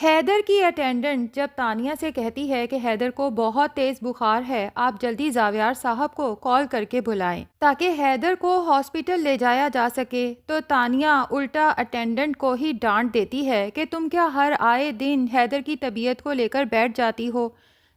حیدر کی اٹینڈنٹ جب تانیہ سے کہتی ہے کہ حیدر کو بہت تیز بخار ہے، آپ جلدی زاویار صاحب کو کال کر کے بلائیں تاکہ حیدر کو ہاسپٹل لے جایا جا سکے، تو تانیہ الٹا اٹینڈنٹ کو ہی ڈانٹ دیتی ہے کہ تم کیا ہر آئے دن حیدر کی طبیعت کو لے کر بیٹھ جاتی ہو؟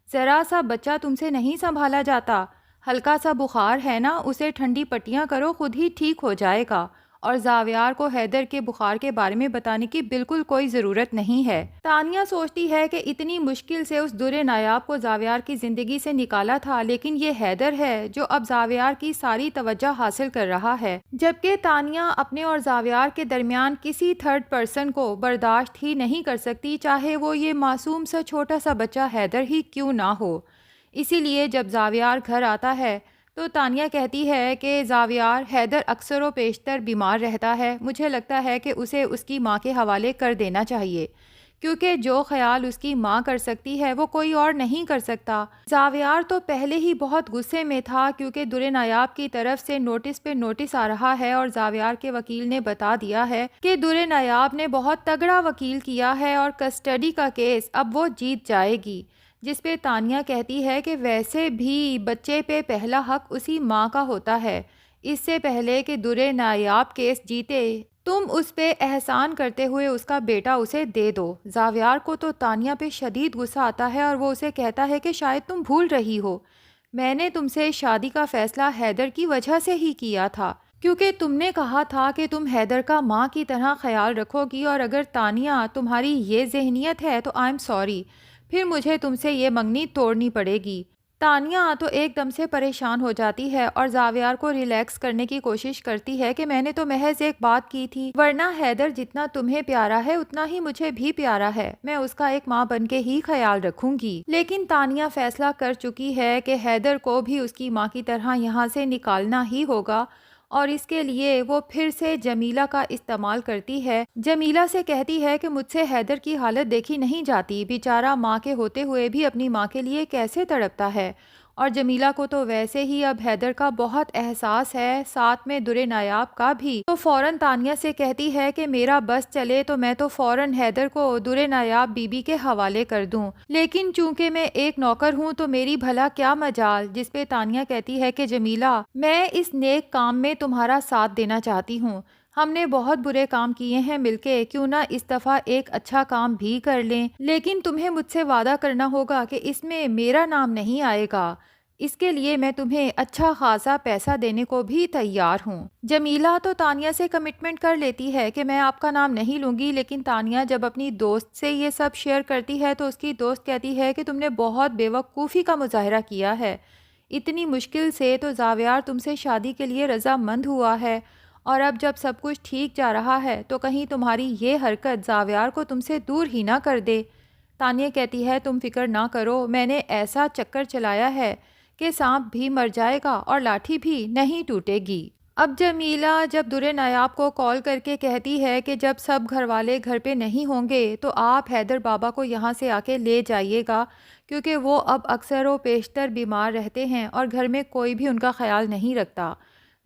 ذرا سا بچہ تم سے نہیں سنبھالا جاتا؟ ہلکا سا بخار ہے نا، اسے ٹھنڈی پٹیاں کرو، خود ہی ٹھیک ہو جائے گا۔ اور زاویار کو حیدر کے بخار کے بارے میں بتانے کی بالکل کوئی ضرورت نہیں ہے۔ تانیہ سوچتی ہے کہ اتنی مشکل سے اس در نایاب کو زاویار کی زندگی سے نکالا تھا، لیکن یہ حیدر ہے جو اب زاویار کی ساری توجہ حاصل کر رہا ہے، جبکہ تانیہ اپنے اور زاویار کے درمیان کسی تھرڈ پرسن کو برداشت ہی نہیں کر سکتی، چاہے وہ یہ معصوم سا چھوٹا سا بچہ حیدر ہی کیوں نہ ہو۔ اسی لیے جب زاویار گھر آتا ہے تو تانیہ کہتی ہے کہ زاویار، حیدر اکثر و بیشتر بیمار رہتا ہے، مجھے لگتا ہے کہ اسے اس کی ماں کے حوالے کر دینا چاہیے، کیونکہ جو خیال اس کی ماں کر سکتی ہے وہ کوئی اور نہیں کر سکتا۔ زاویار تو پہلے ہی بہت غصے میں تھا کیونکہ در نایاب کی طرف سے نوٹس پہ نوٹس آ رہا ہے اور زاویار کے وکیل نے بتا دیا ہے کہ در نایاب نے بہت تگڑا وکیل کیا ہے اور کسٹڈی کا کیس اب وہ جیت جائے گی، جس پہ تانیہ کہتی ہے کہ ویسے بھی بچے پہ پہلا حق اسی ماں کا ہوتا ہے، اس سے پہلے کہ در نایاب کیس جیتے تم اس پہ احسان کرتے ہوئے اس کا بیٹا اسے دے دو۔ زاویار کو تو تانیہ پہ شدید غصہ آتا ہے اور وہ اسے کہتا ہے کہ شاید تم بھول رہی ہو، میں نے تم سے شادی کا فیصلہ حیدر کی وجہ سے ہی کیا تھا، کیونکہ تم نے کہا تھا کہ تم حیدر کا ماں کی طرح خیال رکھو گی، اور اگر تانیہ تمہاری یہ ذہنیت ہے تو آئی ایم سوری، پھر مجھے تم سے یہ منگنی توڑنی پڑے گی۔ تانیہ تو ایک دم سے پریشان ہو جاتی ہے اور زاویار کو ریلیکس کرنے کی کوشش کرتی ہے کہ میں نے تو محض ایک بات کی تھی، ورنہ حیدر جتنا تمہیں پیارا ہے اتنا ہی مجھے بھی پیارا ہے، میں اس کا ایک ماں بن کے ہی خیال رکھوں گی۔ لیکن تانیہ فیصلہ کر چکی ہے کہ حیدر کو بھی اس کی ماں کی طرح یہاں سے نکالنا ہی ہوگا، اور اس کے لیے وہ پھر سے جمیلہ کا استعمال کرتی ہے۔ جمیلہ سے کہتی ہے کہ مجھ سے حیدر کی حالت دیکھی نہیں جاتی، بیچارہ ماں کے ہوتے ہوئے بھی اپنی ماں کے لیے کیسے تڑپتا ہے، اور جمیلہ کو تو ویسے ہی اب حیدر کا بہت احساس ہے، ساتھ میں در نایاب کا بھی، تو فوراً تانیہ سے کہتی ہے کہ میرا بس چلے تو میں تو فوراً حیدر کو در نایاب بی بی کے حوالے کر دوں، لیکن چونکہ میں ایک نوکر ہوں تو میری بھلا کیا مجال، جس پہ تانیہ کہتی ہے کہ جمیلہ، میں اس نیک کام میں تمہارا ساتھ دینا چاہتی ہوں، ہم نے بہت برے کام کیے ہیں مل کے، کیوں نہ اس دفعہ ایک اچھا کام بھی کر لیں، لیکن تمہیں مجھ سے وعدہ کرنا ہوگا کہ اس میں میرا نام نہیں آئے گا، اس کے لیے میں تمہیں اچھا خاصا پیسہ دینے کو بھی تیار ہوں۔ جمیلہ تو تانیہ سے کمٹمنٹ کر لیتی ہے کہ میں آپ کا نام نہیں لوں گی، لیکن تانیہ جب اپنی دوست سے یہ سب شیئر کرتی ہے تو اس کی دوست کہتی ہے کہ تم نے بہت بے وقوفی کا مظاہرہ کیا ہے، اتنی مشکل سے تو زاویار تم سے شادی کے لیے رضامند ہوا ہے، اور اب جب سب کچھ ٹھیک جا رہا ہے تو کہیں تمہاری یہ حرکت زاویار کو تم سے دور ہی نہ کر دے۔ تانیہ کہتی ہے تم فکر نہ کرو، میں نے ایسا چکر چلایا ہے کہ سانپ بھی مر جائے گا اور لاٹھی بھی نہیں ٹوٹے گی۔ اب جمیلہ جب در نایاب کو کال کر کے کہتی ہے کہ جب سب گھر والے گھر پہ نہیں ہوں گے تو آپ حیدر بابا کو یہاں سے آ کے لے جائیے گا، کیونکہ وہ اب اکثر و بیشتر بیمار رہتے ہیں اور گھر میں کوئی بھی ان کا خیال نہیں رکھتا۔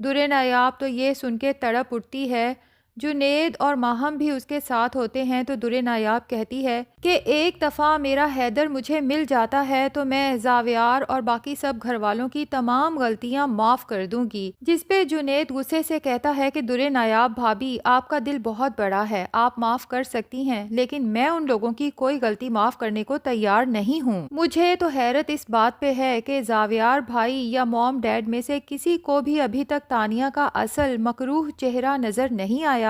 در نایاب تو یہ سن کے تڑپ اٹھتی ہے، جنید اور ماہم بھی اس کے ساتھ ہوتے ہیں، تو در نایاب کہتی ہے کہ ایک دفعہ میرا حیدر مجھے مل جاتا ہے تو میں زاویار اور باقی سب گھر والوں کی تمام غلطیاں معاف کر دوں گی، جس پہ جنید غصے سے کہتا ہے کہ در نایاب بھابی، آپ کا دل بہت بڑا ہے، آپ معاف کر سکتی ہیں، لیکن میں ان لوگوں کی کوئی غلطی معاف کرنے کو تیار نہیں ہوں۔ مجھے تو حیرت اس بات پہ ہے کہ زاویار بھائی یا موم ڈیڈ میں سے کسی کو بھی ابھی تک تانیہ کا اصل مکروہ چہرہ نظر نہیں آیا،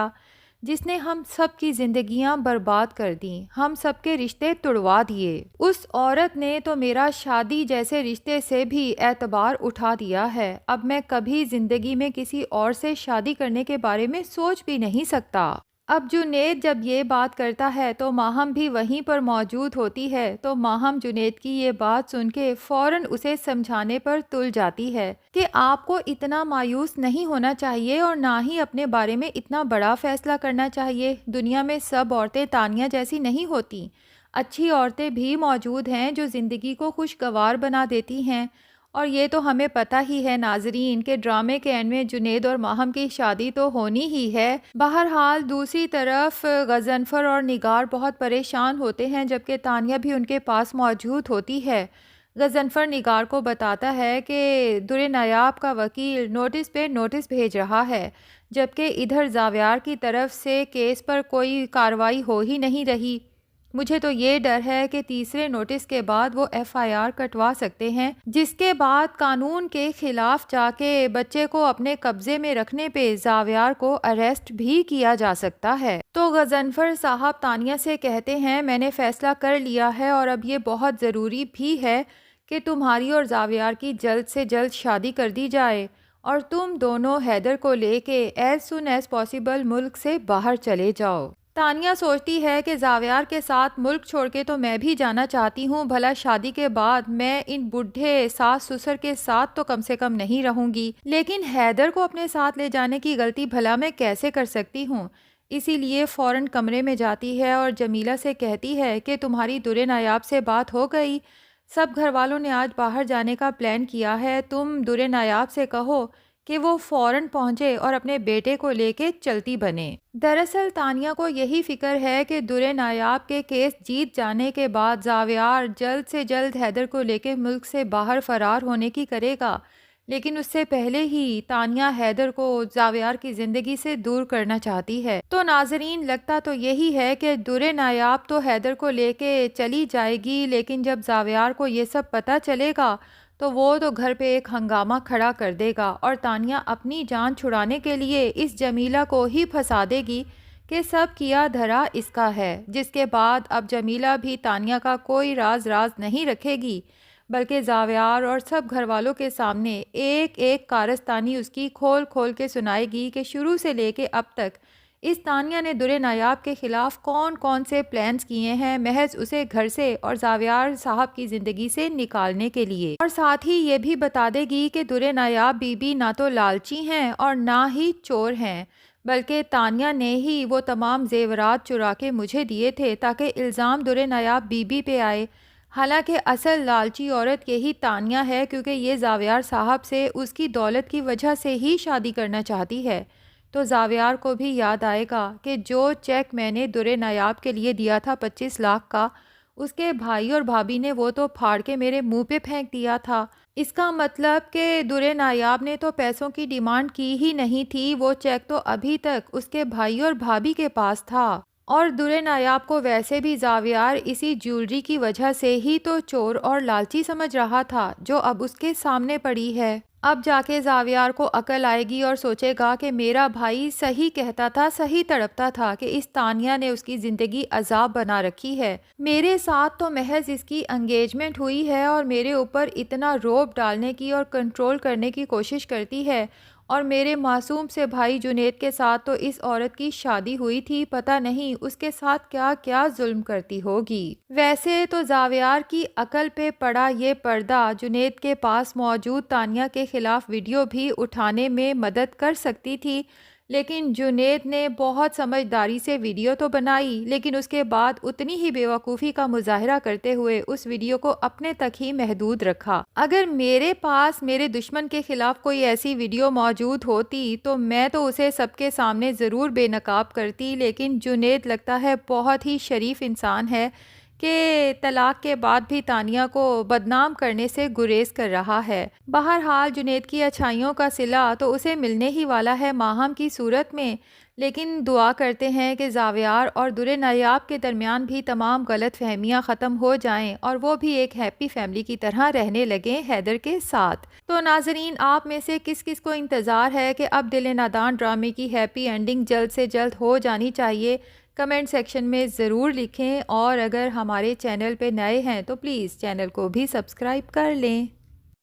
جس نے ہم سب کی زندگیاں برباد کر دیں، ہم سب کے رشتے توڑوا دیے۔ اس عورت نے تو میرا شادی جیسے رشتے سے بھی اعتبار اٹھا دیا ہے، اب میں کبھی زندگی میں کسی اور سے شادی کرنے کے بارے میں سوچ بھی نہیں سکتا۔ اب جنید جب یہ بات کرتا ہے تو ماہم بھی وہیں پر موجود ہوتی ہے، تو ماہم جنید کی یہ بات سن کے فوراً اسے سمجھانے پر تل جاتی ہے کہ آپ کو اتنا مایوس نہیں ہونا چاہیے اور نہ ہی اپنے بارے میں اتنا بڑا فیصلہ کرنا چاہیے، دنیا میں سب عورتیں تانیہ جیسی نہیں ہوتی، اچھی عورتیں بھی موجود ہیں جو زندگی کو خوشگوار بنا دیتی ہیں، اور یہ تو ہمیں پتہ ہی ہے ناظرین کہ ڈرامے کے اینڈ میں جنید اور ماہم کی شادی تو ہونی ہی ہے۔ بہرحال دوسری طرف غضنفر اور نگار بہت پریشان ہوتے ہیں جبکہ تانیہ بھی ان کے پاس موجود ہوتی ہے۔ غضنفر نگار کو بتاتا ہے کہ در نایاب کا وکیل نوٹس پہ نوٹس بھیج رہا ہے، جبکہ ادھر زاویار کی طرف سے کیس پر کوئی کارروائی ہو ہی نہیں رہی۔ مجھے تو یہ ڈر ہے کہ تیسرے نوٹس کے بعد وہ FIR کٹوا سکتے ہیں، جس کے بعد قانون کے خلاف جا کے بچے کو اپنے قبضے میں رکھنے پہ زاویار کو اریسٹ بھی کیا جا سکتا ہے۔ تو غضنفر صاحب تانیہ سے کہتے ہیں میں نے فیصلہ کر لیا ہے اور اب یہ بہت ضروری بھی ہے کہ تمہاری اور زاویار کی جلد سے جلد شادی کر دی جائے اور تم دونوں حیدر کو لے کے as soon as possible ملک سے باہر چلے جاؤ۔ تانیہ سوچتی ہے کہ زاویار کے ساتھ ملک چھوڑ کے تو میں بھی جانا چاہتی ہوں، بھلا شادی کے بعد میں ان بڈھے ساس سسر کے ساتھ تو کم سے کم نہیں رہوں گی، لیکن حیدر کو اپنے ساتھ لے جانے کی غلطی بھلا میں کیسے کر سکتی ہوں؟ اسی لیے فوراً کمرے میں جاتی ہے اور جمیلہ سے کہتی ہے کہ تمہاری در نایاب سے بات ہو گئی، سب گھر والوں نے آج باہر جانے کا پلان کیا ہے، تم در نایاب سے کہو کہ وہ فوراً پہنچے اور اپنے بیٹے کو لے کے چلتی بنے۔ دراصل تانیہ کو یہی فکر ہے کہ در نایاب کے کیس جیت جانے کے بعد زاویار جلد سے جلد حیدر کو لے کے ملک سے باہر فرار ہونے کی کرے گا، لیکن اس سے پہلے ہی تانیہ حیدر کو زاویار کی زندگی سے دور کرنا چاہتی ہے۔ تو ناظرین لگتا تو یہی ہے کہ در نایاب تو حیدر کو لے کے چلی جائے گی، لیکن جب زاویار کو یہ سب پتہ چلے گا تو وہ تو گھر پہ ایک ہنگامہ کھڑا کر دے گا اور تانیہ اپنی جان چھڑانے کے لیے اس جمیلہ کو ہی پھنسا دے گی کہ سب کیا دھرا اس کا ہے، جس کے بعد اب جمیلہ بھی تانیہ کا کوئی راز نہیں رکھے گی، بلکہ زاویار اور سب گھر والوں کے سامنے ایک ایک کارستانی اس کی کھول کھول کے سنائے گی کہ شروع سے لے کے اب تک اس تانیہ نے در نایاب کے خلاف کون کون سے پلانز کیے ہیں، محض اسے گھر سے اور زاویار صاحب کی زندگی سے نکالنے کے لیے، اور ساتھ ہی یہ بھی بتا دے گی کہ در نایاب بی بی نہ تو لالچی ہیں اور نہ ہی چور ہیں، بلکہ تانیہ نے ہی وہ تمام زیورات چرا کے مجھے دیے تھے تاکہ الزام در نایاب بی بی پہ آئے، حالانکہ اصل لالچی عورت یہی تانیہ ہے، کیونکہ یہ زاویار صاحب سے اس کی دولت کی وجہ سے ہی شادی کرنا چاہتی ہے۔ تو زاویار کو بھی یاد آئے گا کہ جو چیک میں نے در نایاب کے لیے دیا تھا 25 لاکھ کا، اس کے بھائی اور بھابھی نے وہ تو پھاڑ کے میرے منہ پہ پھینک دیا تھا۔ اس کا مطلب کہ در نایاب نے تو پیسوں کی ڈیمانڈ کی ہی نہیں تھی، وہ چیک تو ابھی تک اس کے بھائی اور بھابھی کے پاس تھا، اور در نایاب کو ویسے بھی زاویار اسی جیولری کی وجہ سے ہی تو چور اور لالچی سمجھ رہا تھا جو اب اس کے سامنے پڑی ہے۔ اب جا کے زاویار کو عقل آئے گی اور سوچے گا کہ میرا بھائی صحیح کہتا تھا، صحیح تڑپتا تھا کہ اس تانیہ نے اس کی زندگی عذاب بنا رکھی ہے، میرے ساتھ تو محض اس کی انگیجمنٹ ہوئی ہے اور میرے اوپر اتنا روب ڈالنے کی اور کنٹرول کرنے کی کوشش کرتی ہے، اور میرے معصوم سے بھائی جنید کے ساتھ تو اس عورت کی شادی ہوئی تھی، پتہ نہیں اس کے ساتھ کیا کیا ظلم کرتی ہوگی۔ ویسے تو زاویار کی عقل پہ پڑا یہ پردہ جنید کے پاس موجود تانیہ کے خلاف ویڈیو بھی اٹھانے میں مدد کر سکتی تھی، لیکن جنید نے بہت سمجھداری سے ویڈیو تو بنائی، لیکن اس کے بعد اتنی ہی بیوقوفی کا مظاہرہ کرتے ہوئے اس ویڈیو کو اپنے تک ہی محدود رکھا۔ اگر میرے پاس میرے دشمن کے خلاف کوئی ایسی ویڈیو موجود ہوتی تو میں تو اسے سب کے سامنے ضرور بے نقاب کرتی، لیکن جنید لگتا ہے بہت ہی شریف انسان ہے کہ طلاق کے بعد بھی تانیہ کو بدنام کرنے سے گریز کر رہا ہے۔ بہرحال جنید کی اچھائیوں کا صلہ تو اسے ملنے ہی والا ہے ماہم کی صورت میں، لیکن دعا کرتے ہیں کہ زاویار اور در نایاب کے درمیان بھی تمام غلط فہمیاں ختم ہو جائیں اور وہ بھی ایک ہیپی فیملی کی طرح رہنے لگیں حیدر کے ساتھ۔ تو ناظرین آپ میں سے کس کس کو انتظار ہے کہ اب دل نادان ڈرامے کی ہیپی اینڈنگ جلد سے جلد ہو جانی چاہیے؟ کمنٹ سیکشن میں ضرور لکھیں، اور اگر ہمارے چینل پہ نئے ہیں تو پلیز چینل کو بھی سبسکرائب کر لیں۔